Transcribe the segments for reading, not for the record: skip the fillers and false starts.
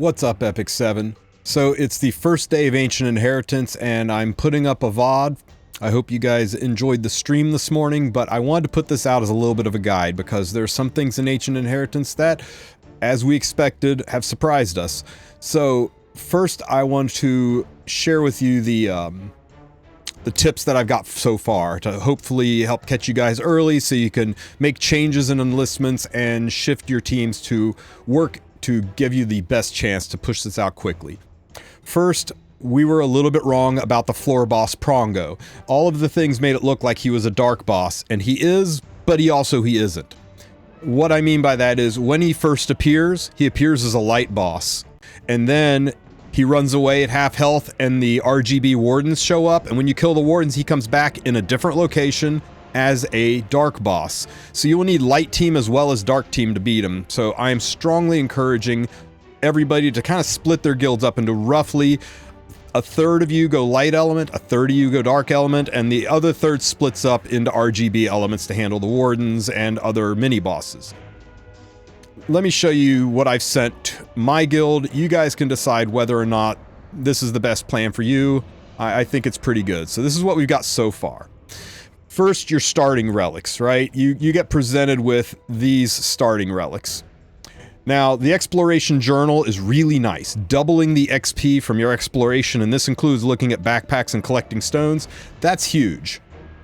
What's up, Epic 7? So it's the first day of Ancient Inheritance and I'm putting up a VOD. I hope you guys enjoyed the stream this morning, but I wanted to put this out as a little bit of a guide because there's some things in Ancient Inheritance that, as we expected, have surprised us. So first I want to share with you the tips that I've got so far to hopefully help catch you guys early so you can make changes in enlistments and shift your teams to work to give you the best chance to push this out quickly. First, we were a little bit wrong about the floor boss Prongo. All of the things made it look like he was a dark boss, and he is, but he isn't. What I mean by that is when he first appears, he appears as a light boss, and then he runs away at half health and the RGB wardens show up, and when you kill the wardens, he comes back in a different location as a dark boss. So you will need light team as well as dark team to beat him. So I am strongly encouraging everybody to kind of split their guilds up into roughly a third of you go light element, a third of you go dark element, and the other third splits up into RGB elements to handle the wardens and other mini bosses. Let me show you what I've sent my guild. You guys can decide whether or not this is the best plan for you. I think it's pretty good. So this is what we've got so far. First, your starting relics, right? You get presented with these starting relics. Now, the exploration journal is really nice, doubling the XP from your exploration, and this includes looking at backpacks and collecting stones. That's huge,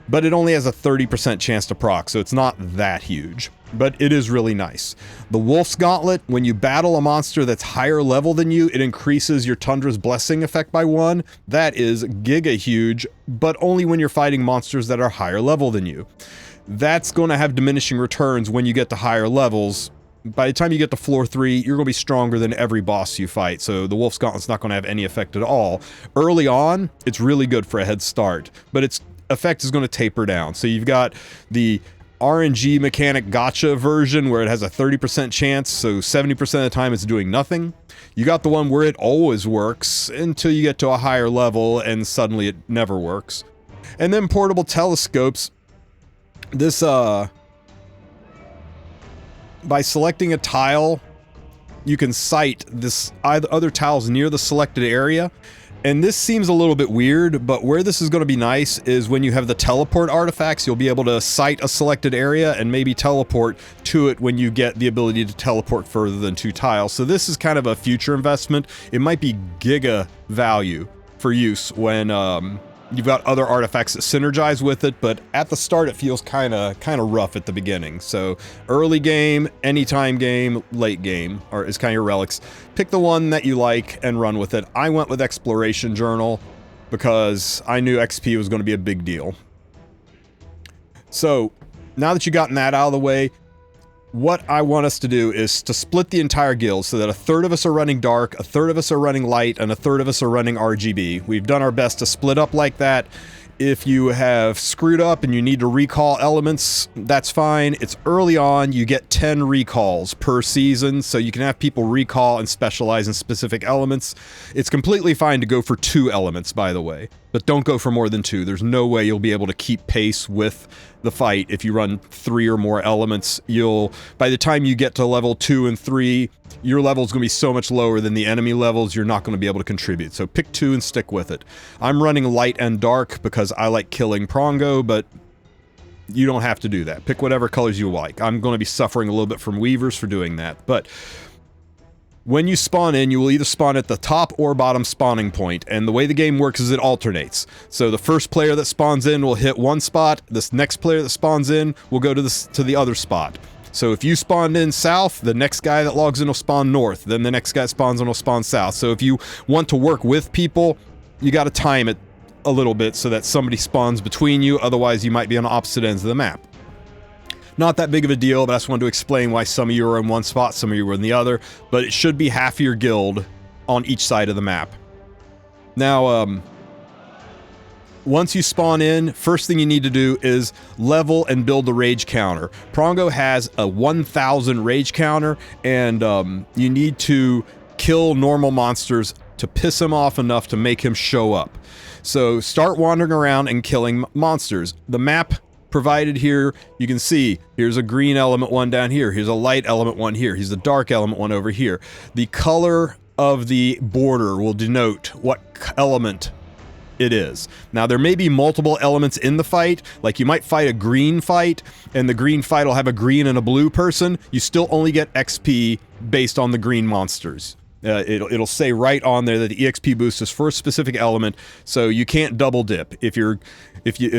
but it only has a 30% chance to proc, so it's not that huge, but it is really nice. The Wulf's Gauntlet, when you battle a monster that's higher level than you, it increases your Tundra's Blessing effect by 1. That is giga huge, but only when you're fighting monsters that are higher level than you. That's going to have diminishing returns when you get to higher levels. By the time you get to floor 3, you're going to be stronger than every boss you fight, so the Wulf's Gauntlet's not going to have any effect at all. Early on, it's really good for a head start, but its effect is going to taper down. So you've got the RNG mechanic gotcha version where it has a 30% chance, so 70% of the time it's doing nothing. You got the one where it always works until you get to a higher level and suddenly it never works. And then portable telescopes. This, by selecting a tile, you can sight this other tiles near the selected area. And this seems a little bit weird, but where this is going to be nice is when you have the teleport artifacts, you'll be able to sight a selected area and maybe teleport to it when you get the ability to teleport further than 2 tiles. So this is kind of a future investment. It might be giga value for use when you've got other artifacts that synergize with it, but at the start it feels kind of rough at the beginning. So early game, anytime game, late game is kind of your relics. Pick the one that you like and run with it. I went with Exploration Journal because I knew XP was going to be a big deal. So now that you've gotten that out of the way, what I want us to do is to split the entire guild so that a third of us are running dark, a third of us are running light, and a third of us are running RGB. We've done our best to split up like that. If you have screwed up and you need to recall elements, that's fine. It's early on. You get 10 recalls per season, so you can have people recall and specialize in specific elements. It's completely fine to go for 2 elements, by the way, but don't go for more than 2. There's no way you'll be able to keep pace with the fight if you run 3 or more elements. By the time you get to level 2 and 3, your level's going to be so much lower than the enemy levels, you're not going to be able to contribute. So pick 2 and stick with it. I'm running light and dark because I like killing Prongo, but you don't have to do that. Pick whatever colors you like. I'm going to be suffering a little bit from Weavers for doing that. But when you spawn in, you will either spawn at the top or bottom spawning point, and the way the game works is it alternates. So the first player that spawns in will hit one spot, this next player that spawns in will go to the other spot. So if you spawned in south, the next guy that logs in will spawn north, then the next guy that spawns in will spawn south. So if you want to work with people, you got to time it a little bit so that somebody spawns between you, otherwise you might be on opposite ends of the map. Not that big of a deal, but I just wanted to explain why some of you are in one spot, some of you are in the other, but it should be half your guild on each side of the map. Now, once you spawn in, first thing you need to do is level and build the rage counter. Prongo has a 1000 rage counter, and you need to kill normal monsters to piss him off enough to make him show up. So start wandering around and killing monsters. The map provided here, you can see here's a green element one down here, here's a light element one here, here's a dark element one over here. The color of the border will denote what element it is. Now, there may be multiple elements in the fight, like you might fight a green fight, and the green fight will have a green and a blue person. You still only get XP based on the green monsters. It'll say right on there that the EXP boost is for a specific element, so you can't double dip. If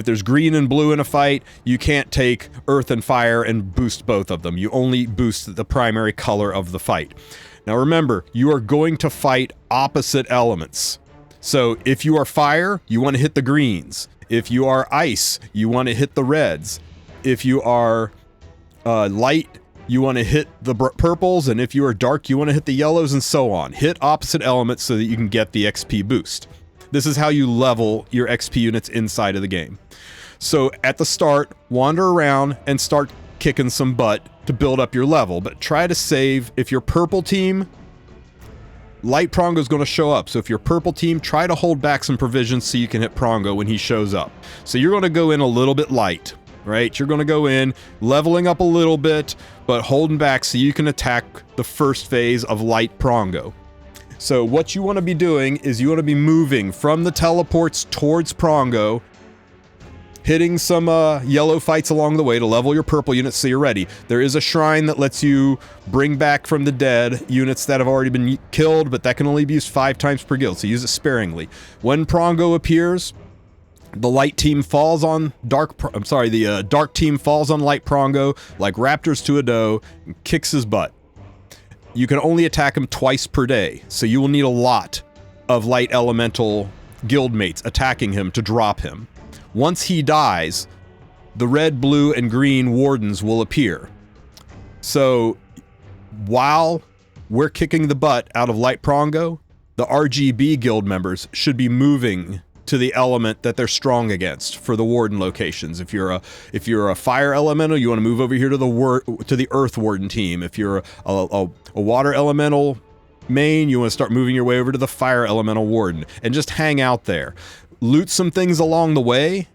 there's green and blue in a fight, you can't take earth and fire and boost both of them. You only boost the primary color of the fight. Now remember, you are going to fight opposite elements. So if you are fire, you want to hit the greens. If you are ice, you want to hit the reds. If you are light, you want to hit the purples, and if you are dark, you want to hit the yellows, and so on. Hit opposite elements so that you can get the XP boost. This is how you level your XP units inside of the game. So at the start, wander around and start kicking some butt to build up your level, but try to save. If you're purple team, light Prongo is going to show up. So if you're purple team, try to hold back some provisions so you can hit Prongo when he shows up. So you're going to go in a little bit light, right? You're going to go in, leveling up a little bit, but holding back so you can attack the first phase of light Prongo. So what you want to be doing is you want to be moving from the teleports towards Prongo, hitting some yellow fights along the way to level your purple units so you're ready. There is a shrine that lets you bring back from the dead units that have already been killed, but that can only be used 5 times per guild, so use it sparingly. When Prongo appears, the light team falls on the dark team falls on light Prongo like raptors to a doe and kicks his butt. You can only attack him twice per day, so you will need a lot of light elemental guildmates attacking him to drop him. Once he dies, the red, blue, and green wardens will appear. So while we're kicking the butt out of light Prongo, the RGB guild members should be moving to the element that they're strong against for the warden locations. If you're a fire elemental, you want to move over here to the earth warden team. If you're a water elemental main, you want to start moving your way over to the fire elemental warden and just hang out there. Loot some things along the way.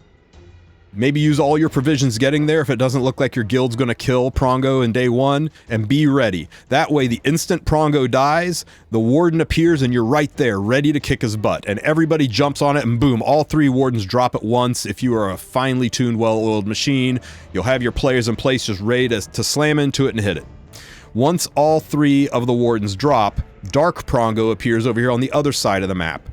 Maybe use all your provisions getting there if it doesn't look like your guild's going to kill Prongo in day 1, and be ready. That way, the instant Prongo dies, the warden appears and you're right there, ready to kick his butt. And everybody jumps on it and boom, all 3 wardens drop at once. If you are a finely tuned, well-oiled machine, you'll have your players in place just ready to slam into it and hit it. Once all 3 of the wardens drop, Dark Prongo appears over here on the other side of the map.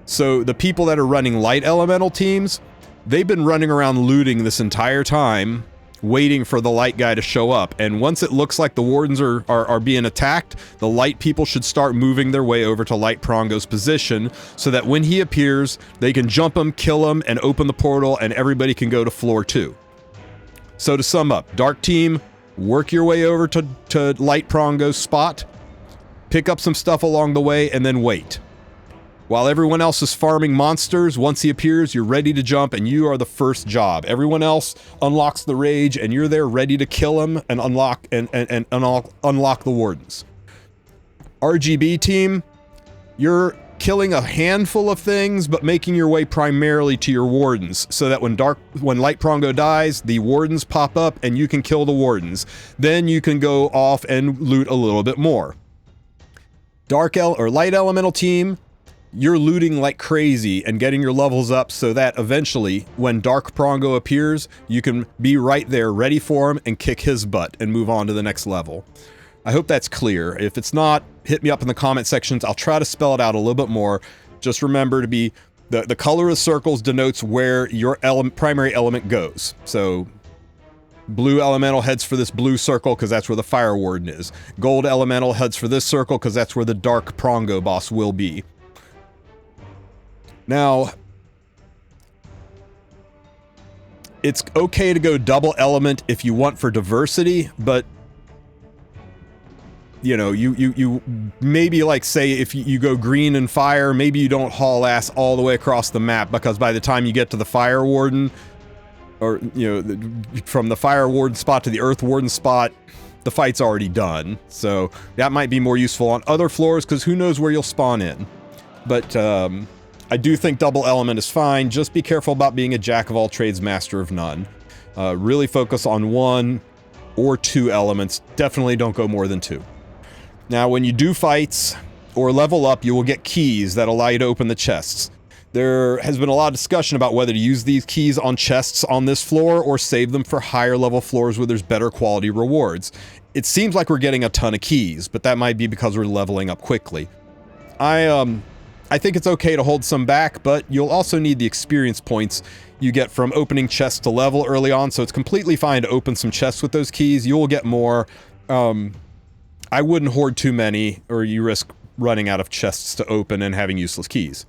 So the people that are running light elemental teams, they've been running around looting this entire time, waiting for the light guy to show up. And once it looks like the wardens are being attacked, the light people should start moving their way over to light Prongo's position so that when he appears, they can jump him, kill him, and open the portal, and everybody can go to floor 2. So to sum up, Dark Team, work your way over to light Prongo's spot, pick up some stuff along the way, and then wait. While everyone else is farming monsters, once he appears, you're ready to jump and you are the first job. Everyone else unlocks the rage and you're there ready to kill him and unlock the wardens. RGB team, you're killing a handful of things but making your way primarily to your wardens so that when light Prongo dies, the wardens pop up and you can kill the wardens. Then you can go off and loot a little bit more. Light elemental team, you're looting like crazy and getting your levels up so that eventually, when Dark Prongo appears, you can be right there ready for him and kick his butt and move on to the next level. I hope that's clear. If it's not, hit me up in the comment sections. I'll try to spell it out a little bit more. Just remember to be, the color of circles denotes where your primary element goes. So blue elemental heads for this blue circle because that's where the fire warden is. Gold elemental heads for this circle because that's where the Dark Prongo boss will be. Now, it's okay to go double element if you want for diversity, but you know, you maybe, like, say if you go green and fire, maybe you don't haul ass all the way across the map, because by the time you get to the fire warden, or, you know, from the fire warden spot to the earth warden spot, the fight's already done. So that might be more useful on other floors, because who knows where you'll spawn in. But I do think double element is fine. Just be careful about being a jack of all trades, master of none. Really focus on 1 or 2 elements. Definitely don't go more than 2. Now, when you do fights, or level up, you will get keys that allow you to open the chests. There has been a lot of discussion about whether to use these keys on chests on this floor or save them for higher level floors where there's better quality rewards. It seems like we're getting a ton of keys, but that might be because we're leveling up quickly. I think it's okay to hold some back, but you'll also need the experience points you get from opening chests to level early on, so it's completely fine to open some chests with those keys. You'll get more. I wouldn't hoard too many, or you risk running out of chests to open and having useless keys.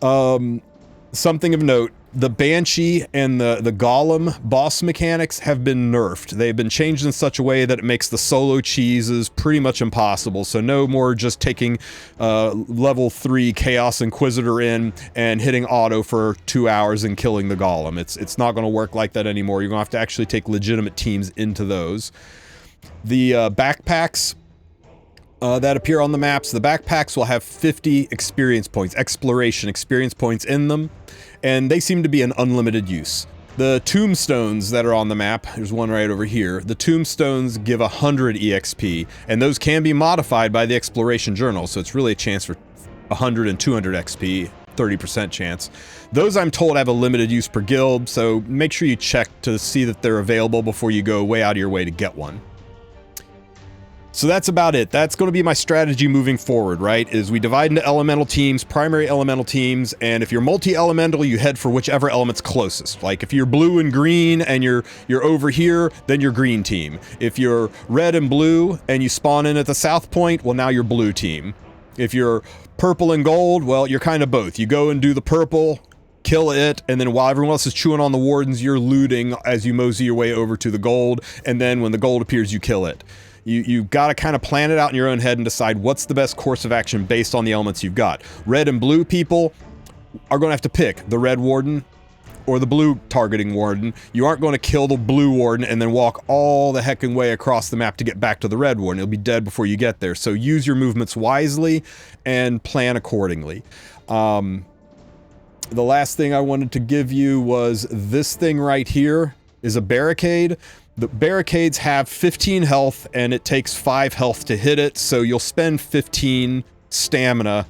Something of note, the Banshee and the Golem boss mechanics have been nerfed. They've been changed in such a way that it makes the solo cheeses pretty much impossible. So no more just taking level 3 Chaos Inquisitor in and hitting auto for 2 hours and killing the Golem. It's not going to work like that anymore. You're going to have to actually take legitimate teams into those. The backpacks that appear on the maps, the backpacks will have 50 experience points, exploration experience points in them, and they seem to be an unlimited use. The tombstones that are on the map, there's one right over here, the tombstones give 100 EXP, and those can be modified by the exploration journal, so it's really a chance for 100 and 200 XP, 30% chance. Those, I'm told, have a limited use per guild, so make sure you check to see that they're available before you go way out of your way to get one. So that's about it. That's going to be my strategy moving forward, right? Is we divide into elemental teams, primary elemental teams, and if you're multi-elemental, you head for whichever element's closest. Like if you're blue and green and you're over here, then you're green team. If you're red and blue and you spawn in at the south point, well, now you're blue team. If you're purple and gold, well, you're kind of both. You go and do the purple, kill it, and then while everyone else is chewing on the wardens, you're looting as you mosey your way over to the gold, and then when the gold appears, you kill it. You got to kind of plan it out in your own head and decide what's the best course of action based on the elements you've got. Red and blue people are going to have to pick the red warden or the blue targeting warden. You aren't going to kill the blue warden and then walk all the heckin' way across the map to get back to the red warden. He'll be dead before you get there. So use your movements wisely and plan accordingly. The last thing I wanted to give you was this thing right here is a barricade. The barricades have 15 health, and it takes 5 health to hit it, so you'll spend 15 stamina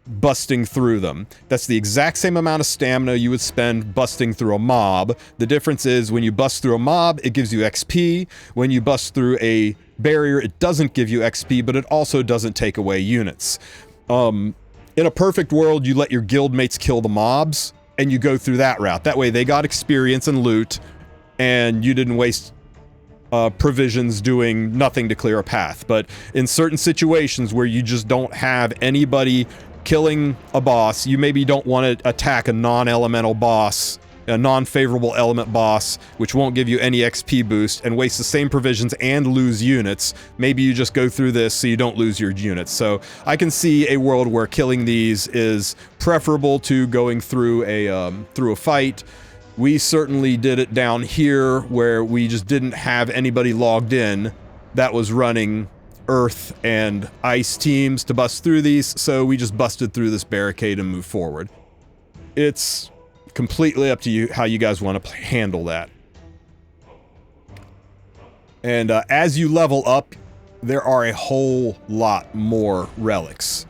busting through them. That's the exact same amount of stamina you would spend busting through a mob. The difference is when you bust through a mob, it gives you XP. When you bust through a barrier, it doesn't give you XP, but it also doesn't take away units. In a perfect world, you let your guildmates kill the mobs, and you go through that route. That way they got experience and loot, and you didn't waste provisions doing nothing to clear a path. But in certain situations where you just don't have anybody killing a boss, you maybe don't want to attack a non-elemental boss, a non-favorable element boss, which won't give you any XP boost, and waste the same provisions and lose units. Maybe you just go through this so you don't lose your units. So I can see a world where killing these is preferable to going through a fight. We certainly did it down here where we just didn't have anybody logged in that was running earth and ice teams to bust through these, so we just busted through this barricade and moved forward. It's completely up to you how you guys want to handle that. And as you level up, there are a whole lot more relics.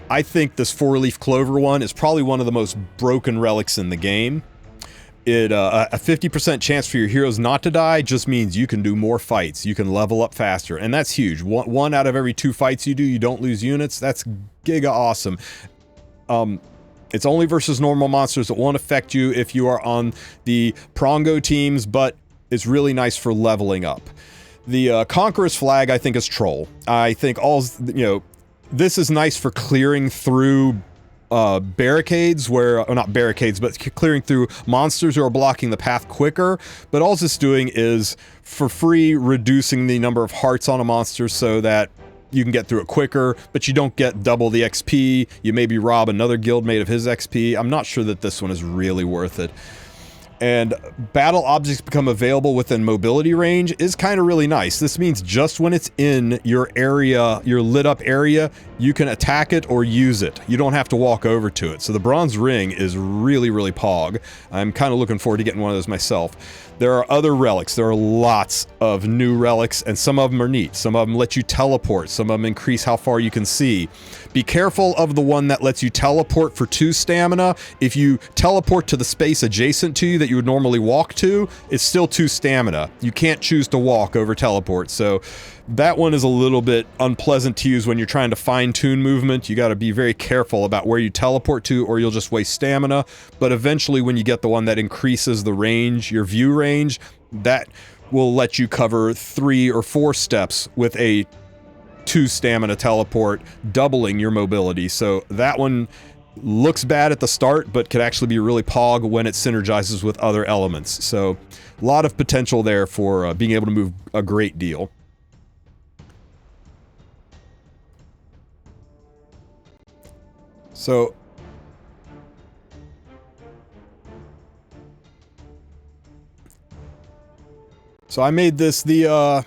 I think this 4-leaf clover one is probably one of the most broken relics in the game. A 50% chance for your heroes not to die just means you can do more fights. You can level up faster, and that's huge. One out of every 2 fights you do, you don't lose units. That's giga awesome. It's only versus normal monsters. It won't affect you if you are on the Prongo teams, but it's really nice for leveling up. The Conqueror's Flag, I think, is troll. I think this is nice for clearing through barricades or not barricades, but clearing through monsters who are blocking the path quicker. But all it's doing is for free reducing the number of hearts on a monster so that you can get through it quicker, but you don't get double the XP. You maybe rob another guildmate of his XP. I'm not sure that this one is really worth it. And battle objects become available within mobility range is kind of really nice. This means just when it's in your area, your lit up area, you can attack it or use it. You don't have to walk over to it. So the bronze ring is really, really pog. I'm kind of looking forward to getting one of those myself. There are other relics. There are lots of new relics, and some of them are neat. Some of them let you teleport. Some of them increase how far you can see. Be careful of the one that lets you teleport for 2 stamina. If you teleport to the space adjacent to you that you would normally walk to, it's still 2 stamina. You can't choose to walk over teleport, so that one is a little bit unpleasant to use when you're trying to fine-tune movement. You got to be very careful about where you teleport to, or you'll just waste stamina. But eventually, when you get the one that increases the range, your view range, that will let you cover 3 or 4 steps with a 2 stamina teleport, doubling your mobility. So that one looks bad at the start, but could actually be really pog when it synergizes with other elements. So a lot of potential there for being able to move a great deal. So I made this the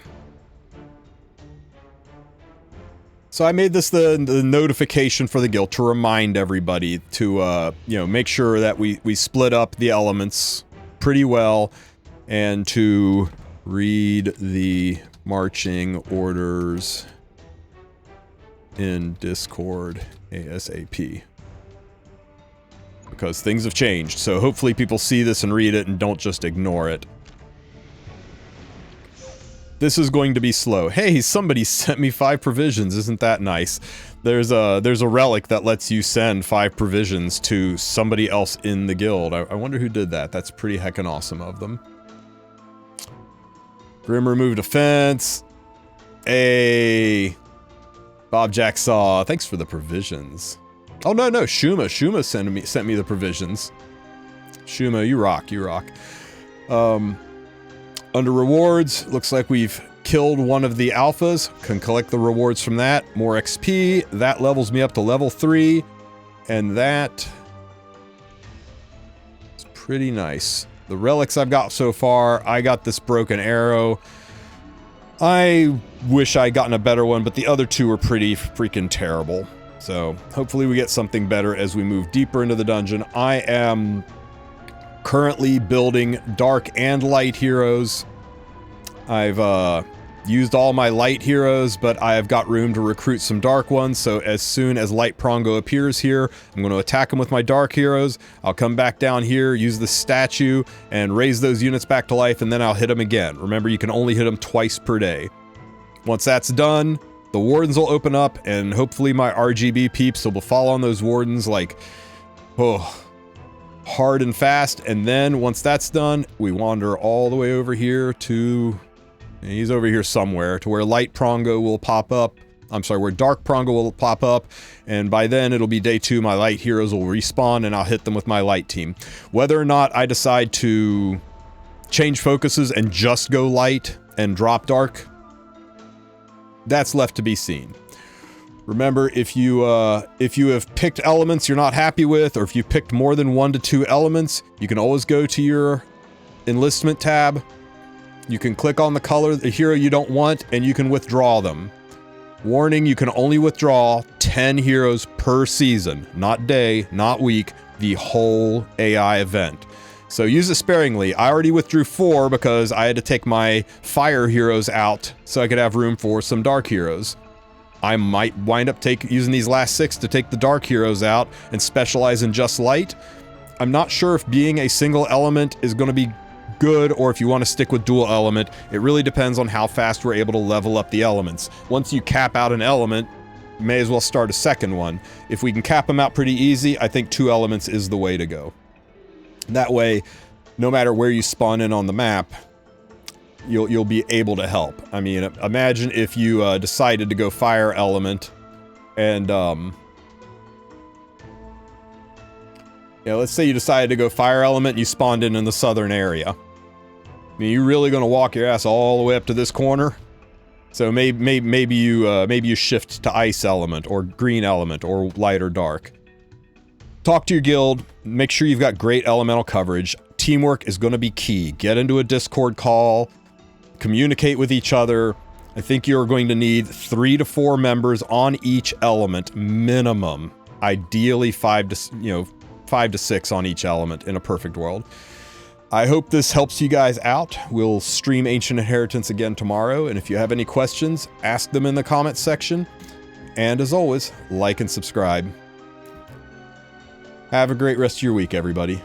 notification for the guild to remind everybody to you know, make sure that we split up the elements pretty well, and to read the marching orders in Discord ASAP, because things have changed. So hopefully people see this and read it and don't just ignore it. This is going to be slow. Hey, somebody sent me 5 provisions. Isn't that nice? There's a relic that lets you send 5 provisions to somebody else in the guild. I wonder who did that. That's pretty heckin' awesome of them. Grim removed a fence. Hey, Bob Jack Saw, thanks for the provisions. Oh no, Shuma sent me the provisions. Shuma, you rock, you rock. Under rewards, looks like we've killed one of the alphas. Can collect the rewards from that. More XP, that levels me up to level 3. And that is pretty nice. The relics I've got so far, I got this broken arrow. I wish I'd gotten a better one, but the other 2 were pretty freaking terrible. So hopefully we get something better as we move deeper into the dungeon. I am currently building dark and light heroes. I've used all my light heroes, but I have got room to recruit some dark ones, so as soon as Light Prongo appears here, I'm going to attack him with my dark heroes. I'll come back down here, use the statue, and raise those units back to life, and then I'll hit them again. Remember, you can only hit them twice per day. Once that's done, the wardens will open up, and hopefully my RGB peeps will fall on those wardens like, oh, hard and fast. And then once that's done, we wander all the way over here to... he's over here somewhere, to where Light Prongo will pop up. I'm sorry, where Dark Prongo will pop up, and by then it'll be day 2, my light heroes will respawn, and I'll hit them with my light team. Whether or not I decide to change focuses and just go light and drop dark, that's left to be seen. Remember, if you have picked elements you're not happy with, or if you've picked more than 1 to 2 elements, you can always go to your enlistment tab. You can click on the color, the hero you don't want, and you can withdraw them. Warning, you can only withdraw 10 heroes per season. Not day, not week, the whole AI event. So use it sparingly. I already withdrew 4 because I had to take my fire heroes out so I could have room for some dark heroes. I might wind up using these last 6 to take the dark heroes out and specialize in just light. I'm not sure if being a single element is going to be good, or if you want to stick with dual element. It really depends on how fast we're able to level up the elements. Once you cap out an element, you may as well start a second one. If we can cap them out pretty easy, I think 2 elements is the way to go. That way, no matter where you spawn in on the map, you'll be able to help. I mean, imagine if you decided to go fire element, and yeah, let's say you decided to go fire element and you spawned in the southern area. I mean, you're really gonna walk your ass all the way up to this corner? So maybe you shift to ice element, or green element, or light or dark. Talk to your guild, make sure you've got great elemental coverage. teamwork is going to be key. Get into a Discord call, communicate with each other. I think you're going to need 3 to 4 members on each element minimum. Ideally 5 to 6 on each element in a perfect world. I hope this helps you guys out. We'll stream Ancient Inheritance again tomorrow, and if you have any questions, ask them in the comments section. And as always, like and subscribe. Have a great rest of your week, everybody.